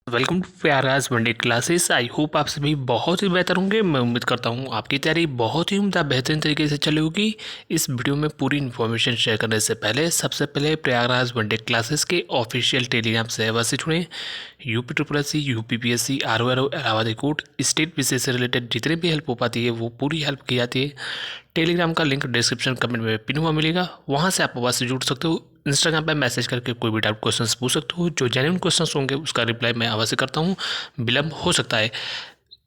Welcome to प्याराज one day classes. I hope आप सभी बहुत ही बेहतर होंगे। मैं उम्मीद करता हूँ आपकी तैयारी बहुत ही उम्दा बेहतरीन तरीके से चली होगी। इस वीडियो में पूरी इन्फॉर्मेशन शेयर करने से पहले सबसे पहले प्रयागराज वनडे क्लासेस के ऑफिशियल टेलीग्राम सर्वर से जुड़ें। UP triple S C, UPPSC, आरओआरओ, इलाहाबाद हाई कोर्ट, स्टेट विषय से रिलेटेड जितने भी हेल्प हो पाती है वो पूरी हेल्प की जाती है। टेलीग्राम का लिंक डिस्क्रिप्शन कमेंट में पिन हुआ मिलेगा, वहाँ से आप वहाँ से जुड़ सकते हो। इंस्टाग्राम पे मैसेज करके कोई भी डाउट क्वेश्चंस पूछ सकते हो। जो जेन्युइन क्वेश्चंस होंगे उसका रिप्लाई मैं अवश्य करता हूँ, विलम्ब हो सकता है।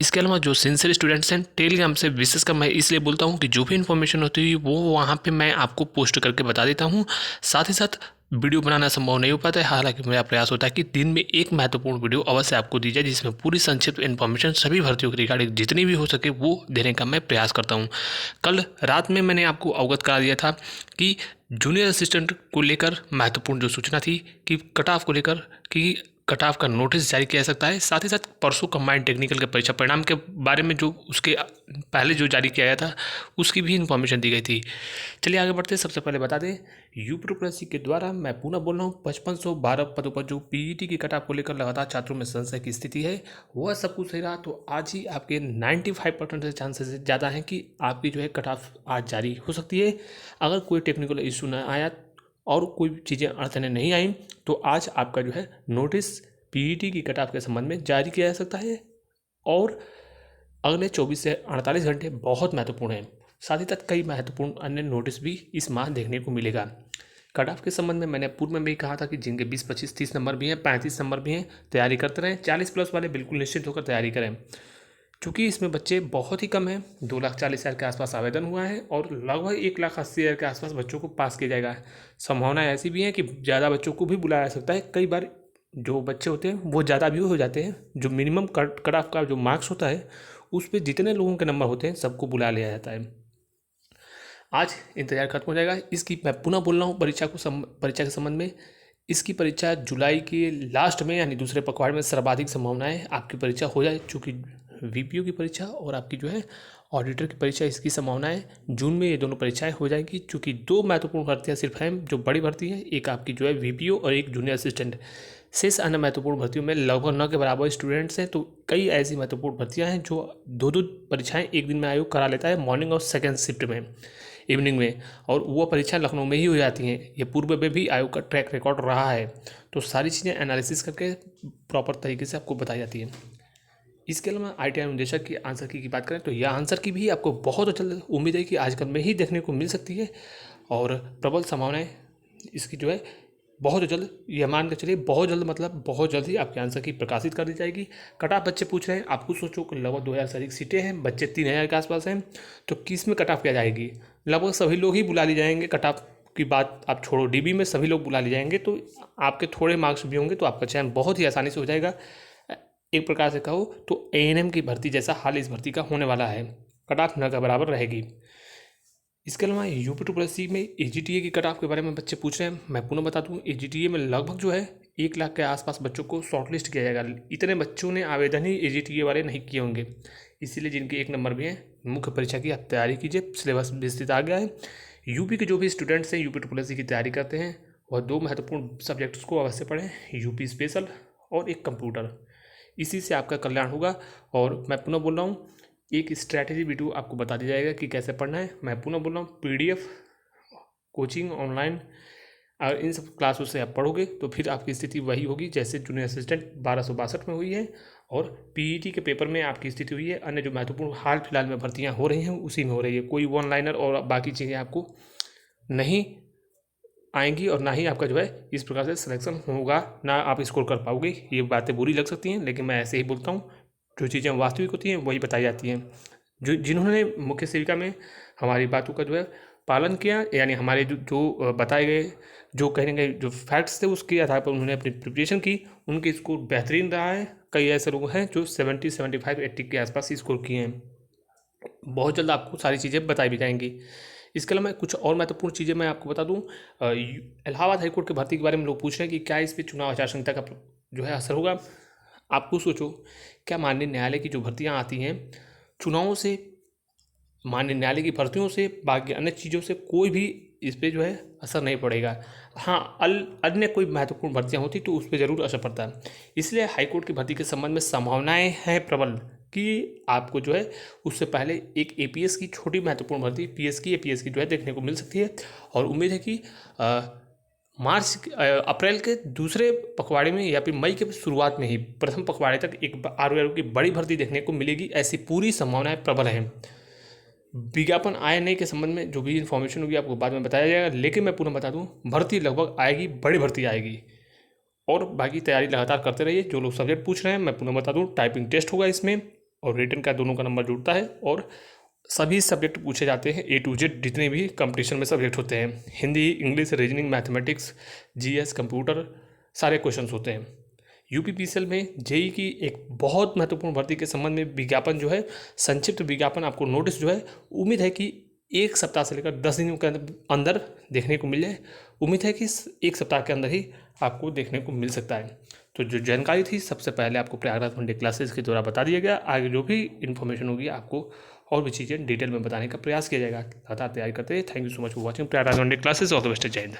इसके अलावा जो सिंसियर स्टूडेंट्स हैं टेलीग्राम से विशेषकर मैं इसलिए बोलता हूँ कि जो भी इन्फॉर्मेशन होती है वो वहाँ पे मैं आपको पोस्ट करके बता देता हूँ। साथ ही साथ वीडियो बनाना संभव नहीं हो पाता है, हालांकि मेरा प्रयास होता है कि दिन में एक महत्वपूर्ण वीडियो अवश्य आपको दी जाए जिसमें पूरी संक्षिप्त इन्फॉर्मेशन सभी भर्तियों के रिगार्डिंग जितनी भी हो सके वो देने का मैं प्रयास करता हूँ। कल रात में मैंने आपको अवगत करा दिया था कि जूनियर असिस्टेंट को लेकर महत्वपूर्ण जो सूचना थी कि कट ऑफ को लेकर कि कट ऑफ का नोटिस जारी किया जा सकता है। साथ ही साथ परसों कंबाइंड टेक्निकल के परीक्षा परिणाम के बारे में जो उसके पहले जो जारी किया गया था उसकी भी इन्फॉर्मेशन दी गई थी। चलिए आगे बढ़ते हैं। सबसे पहले बता दें यूपीएससी के द्वारा मैं पुनः बोल रहा हूँ 5512 पदों पर जो पीईटी की कट ऑफ को लेकर लगातार छात्रों में संशय की स्थिति है वह सब कुछ सही रहा तो आज ही आपके 95% से चांसेस ज़्यादा हैं कि आपकी जो है कट ऑफ आज जारी हो सकती है। अगर कोई टेक्निकल इशू ना आया और कोई चीज़ें अड़चने नहीं आई तो आज आपका जो है नोटिस पीईटी की कट ऑफ के संबंध में जारी किया जा सकता है। और अगले 24 से 48 घंटे बहुत महत्वपूर्ण हैं। साथ ही साथ कई महत्वपूर्ण अन्य नोटिस भी इस माह देखने को मिलेगा। कट ऑफ के संबंध में मैंने पूर्व में भी कहा था कि जिनके 20, 25, 30 नंबर भी हैं, 35 नंबर भी हैं, तैयारी करते रहें। 40 प्लस वाले बिल्कुल निश्चित होकर तैयारी करें क्योंकि इसमें बच्चे बहुत ही कम हैं। 2,40,000 के आसपास आवेदन हुआ है और लगभग 1,80,000 के आसपास बच्चों को पास किया जाएगा। संभावना ऐसी भी है कि ज़्यादा बच्चों को भी बुलाया जा सकता है। कई बार जो बच्चे होते हैं वो ज़्यादा भी हो जाते हैं। जो मिनिमम कट ऑफ का जो मार्क्स होता है उस पर जितने लोगों के नंबर होते हैं सबको बुला लिया जाता है। आज इंतजार खत्म हो जाएगा। इसकी मैं पुनः बोल रहा हूँ परीक्षा के संबंध में। इसकी परीक्षा जुलाई के लास्ट में यानी दूसरे पखवाड़े में सर्वाधिक संभावना है आपकी परीक्षा हो जाए। चूँकि वीपीओ की परीक्षा और आपकी जो है ऑडिटर की परीक्षा इसकी संभावना है जून में ये दोनों परीक्षाएं हो जाएंगी। चूँकि दो महत्वपूर्ण भर्तियाँ सिर्फ हैं जो बड़ी भर्ती है, एक आपकी जो है वीपीओ और एक जूनियर असिस्टेंट। शेष अन्य महत्वपूर्ण भर्तियों में लगभग न के बराबर स्टूडेंट्स हैं। तो कई ऐसी महत्वपूर्ण भर्तियाँ हैं जो दो दो परीक्षाएं एक दिन में आयोग करा लेता है, मॉर्निंग और सेकेंड शिफ्ट में, इवनिंग में, और वो परीक्षा लखनऊ में ही हो जाती हैं। ये पूर्व में भी आयोग का ट्रैक रिकॉर्ड रहा है। तो सारी चीज़ें एनालिसिस करके प्रॉपर तरीके से आपको बताई जाती हैं। इसके अलावा ITI अनुदेशक की आंसर की बात करें तो यह आंसर की भी आपको बहुत जल्द उम्मीद है कि आजकल में ही देखने को मिल सकती है और प्रबल संभावनाएं इसकी जो है बहुत जल्द, यह मान के चलिए बहुत जल्द, मतलब बहुत जल्द ही आपके आंसर की प्रकाशित कर दी जाएगी। कट ऑफ बच्चे पूछ रहे हैं, आपको सोचो कि लगभग 2,000 से अधिक सीटें हैं, बच्चे 3,000 के आसपास हैं, तो किस में कट ऑफ किया जाएगी? लगभग सभी लोग ही बुला लिए जाएंगे। कट ऑफ की बात आप छोड़ो, डीबी में सभी लोग बुला लिए जाएंगे। तो आपके थोड़े मार्क्स भी होंगे तो आपका चयन बहुत ही आसानी से हो जाएगा। एक प्रकार से कहो तो ANM की भर्ती जैसा हाल इस भर्ती का होने वाला है। कट ऑफ न के बराबर रहेगी। इसके अलावा यूपी में AGTA की कट ऑफ के बारे में बच्चे पूछ रहे हैं। मैं पुनः बता दूं AGTA में लगभग जो है 1,00,000 के आसपास बच्चों को शॉर्टलिस्ट किया जाएगा। इतने बच्चों ने आवेदन ही AGTA वाले नहीं किए होंगे, इसीलिए जिनके 1 नंबर भी हैं मुख्य परीक्षा की आप तैयारी कीजिए। सिलेबस विस्तृत आ गया है। यूपी के जो भी स्टूडेंट्स हैं यूपी की तैयारी करते हैं वह 2 महत्वपूर्ण सब्जेक्ट्स को अवश्य पढ़ें, यूपी स्पेशल और एक कंप्यूटर। इसी से आपका कल्याण होगा। और मैं पुनः बोल रहा हूँ एक स्ट्रैटेजी वीडियो आपको बता दी जाएगा कि कैसे पढ़ना है। मैं पुनः बोल रहा हूँ PDF कोचिंग ऑनलाइन, अगर इन सब क्लासों से आप पढ़ोगे तो फिर आपकी स्थिति वही होगी जैसे जूनियर असिस्टेंट 1262 में हुई है और पीईटी के पेपर में आपकी स्थिति हुई है। अन्य जो महत्वपूर्ण हाल फिलहाल में भर्तियाँ हो रही हैं उसी में हो रही है। कोई वन लाइनर और बाकी चीज़ें आपको नहीं आएंगी और ना ही आपका जो है इस प्रकार से सिलेक्शन होगा, ना आप स्कोर कर पाओगे। ये बातें बुरी लग सकती हैं लेकिन मैं ऐसे ही बोलता हूँ। जो चीज़ें वास्तविक होती हैं वही बताई जाती हैं। जो जिन्होंने मुख्य सेविका में हमारी बातों का जो है पालन किया, यानी हमारे जो बताए गए जो कहने गए जो फैक्ट्स थे उसके आधार पर उन्होंने अपनी प्रिपरेशन की, उनके स्कोर बेहतरीन रहा है। कई ऐसे लोग हैं जो 70, 75, 80 के आसपास स्कोर किए हैं। बहुत जल्द आपको सारी चीज़ें बताई भी जाएंगी। इसके अलावा कुछ और महत्वपूर्ण चीज़ें मैं आपको बता दूं। इलाहाबाद हाईकोर्ट की भर्ती के बारे में लोग पूछ रहे हैं कि क्या इस पर चुनाव आचार संहिता का जो है असर होगा। आपको सोचो, क्या माननीय न्यायालय की जो भर्तियां आती हैं चुनावों से, माननीय न्यायालय की भर्तियों से, बाकी अन्य चीज़ों से कोई भी इस पर जो है असर नहीं पड़ेगा। हाँ, अन्य कोई महत्वपूर्ण भर्तियाँ होती तो उस पर ज़रूर असर पड़ता है। इसलिए हाईकोर्ट की भर्ती के संबंध में संभावनाएं हैं प्रबल कि आपको जो है उससे पहले एक एपीएस की छोटी महत्वपूर्ण भर्ती पीएस की एपीएस की जो है देखने को मिल सकती है। और उम्मीद है कि अप्रैल के दूसरे पखवाड़े में या फिर मई के शुरुआत में ही प्रथम पखवाड़े तक एक आरओ की बड़ी भर्ती देखने को मिलेगी, ऐसी पूरी संभावनाएं प्रबल हैं। विज्ञापन आए नहीं के संबंध में जो भी इन्फॉर्मेशन होगी आपको बाद में बताया जाएगा, लेकिन मैं पुनः बता दूं भर्ती लगभग आएगी, बड़ी भर्ती आएगी। और बाकी तैयारी लगातार करते रहिए। जो लोग सब्जेक्ट पूछ रहे हैं मैं पुनः बता दूं टाइपिंग टेस्ट होगा इसमें, और रिटन का दोनों का नंबर जुड़ता है। और सभी सब्जेक्ट पूछे जाते हैं A to Z, जितने भी कंपटीशन में सब्जेक्ट होते हैं, Hindi, English, reasoning, mathematics, GS, computer, सारे क्वेश्चंस होते हैं। यूपीपीसीएल में जेई की एक बहुत महत्वपूर्ण भर्ती के संबंध में विज्ञापन जो है, संक्षिप्त विज्ञापन आपको नोटिस जो है, उम्मीद है कि एक सप्ताह से लेकर 10 दिनों के अंदर देखने को मिल जाए। उम्मीद है कि एक सप्ताह के अंदर ही आपको देखने को मिल सकता है। तो जो जानकारी थी सबसे पहले आपको प्रयागराज वनडे क्लासेस के द्वारा बता दिया गया। आगे जो भी इन्फॉर्मेशन होगी आपको और भी चीज़ें डिटेल में बताने का प्रयास किया जाएगा। लगातार तैयारी करते हैं। Thank you so much for watching Prayagraj one day classes. All the best. जय हिंद।